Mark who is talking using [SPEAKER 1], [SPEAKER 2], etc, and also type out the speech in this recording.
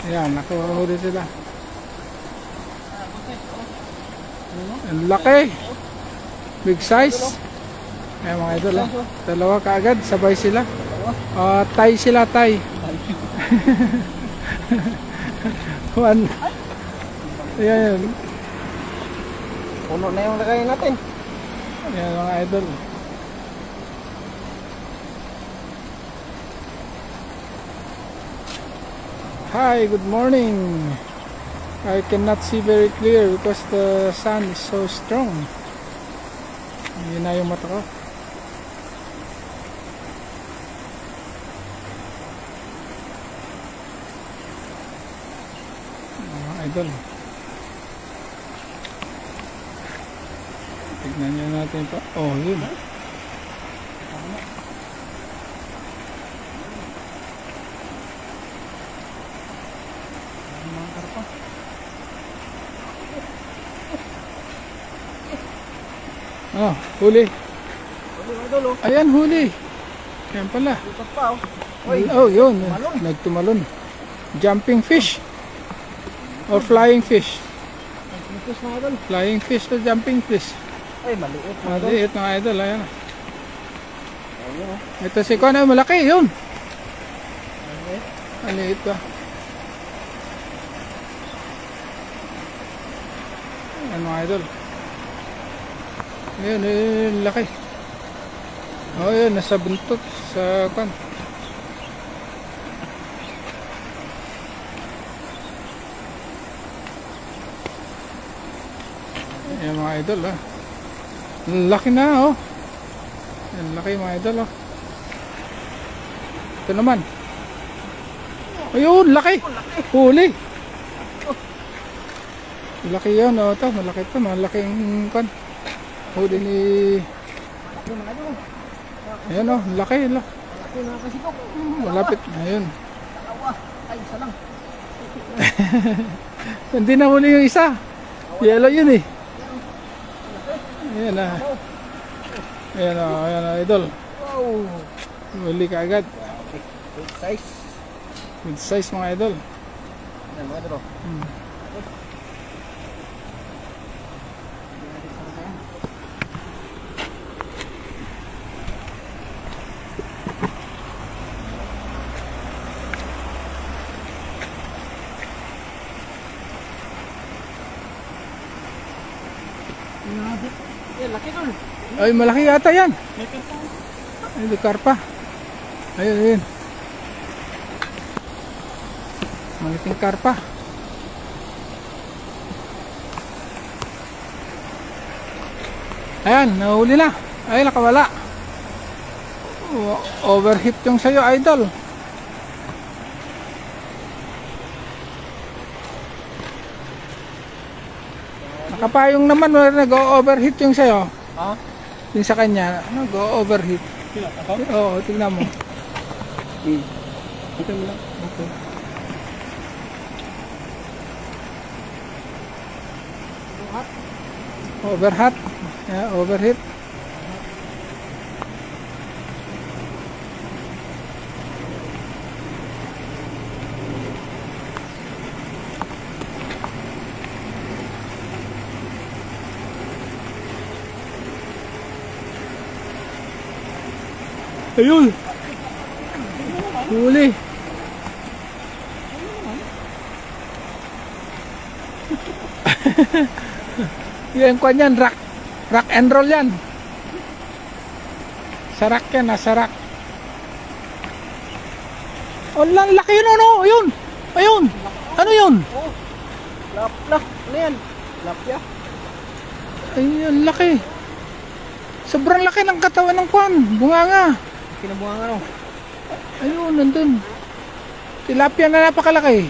[SPEAKER 1] Ayan, nakuhuli sila. Ang laki. Big size. Ayan mga idol. Dalawa kaagad, sabay sila. Tay sila, tay. One. Ayan.
[SPEAKER 2] Puno na yung lagay natin.
[SPEAKER 1] Ayan mga idol. Hi, good morning. I cannot see very clear because the sun is so strong. Hindi na yung mata ko. Mga idol. Tignan nyo natin pa. Oh, yun. Oh, huli. Ayan, huli. Ayan pala. Oh, yun. Nagtumalon. Jumping fish. Or flying fish. Flying fish or jumping fish.
[SPEAKER 2] Ay, maliit.
[SPEAKER 1] Maliit mga idol. Ayan. Ito si Kona. Malaki. Yun. Maliit pa. Ayan mga idol. Ayan, laki. Oh, yun, nasa buntot sa kan. Ayan mga idol, ah. Laki na, oh. Ayan, laki mga idol, oh. Ito naman. Ayun, laki. Huli. Laki yun, oh. Ito, malaki ito. Malaking kan. Huli ni... Ayan o, laki. Malapit. Ayun.
[SPEAKER 2] Ay, isa lang.
[SPEAKER 1] Hindi na huli yung isa. Yellow yun eh. Ayan na. Ayan o, idol.
[SPEAKER 2] Wow.
[SPEAKER 1] Huli ka agad.
[SPEAKER 2] Good size.
[SPEAKER 1] Good size mga idol.
[SPEAKER 2] Ayan mga idol. Laki dun.
[SPEAKER 1] Ay, malaki yata yan. Ay, may karpa. Ayun. Malaking karpa. Ayan, nahuli na. Ay, nakawala. Overhit yung sayo, idol. Nakapayong naman, nag-overhit yung sayo.
[SPEAKER 2] Ha?
[SPEAKER 1] Yung sa kanya, nag-overhit. Oo, tignan mo.
[SPEAKER 2] Ito mo lang.
[SPEAKER 1] Okay. Overhit. Yeah, overhit. Ayun. Huli. Yan kwan yan, rock and roll yan. Sarak yan, sarak. Oh, laki yun, ano? Ayun. Ano yun?
[SPEAKER 2] Oh. Lap. Ano yan? Lapya.
[SPEAKER 1] Ayun, laki. Sobrang laki ng katawan ng kwan. Bunganga.
[SPEAKER 2] Kinabuhan ano?
[SPEAKER 1] Ayun, nandun. Tilapia na napakalaki.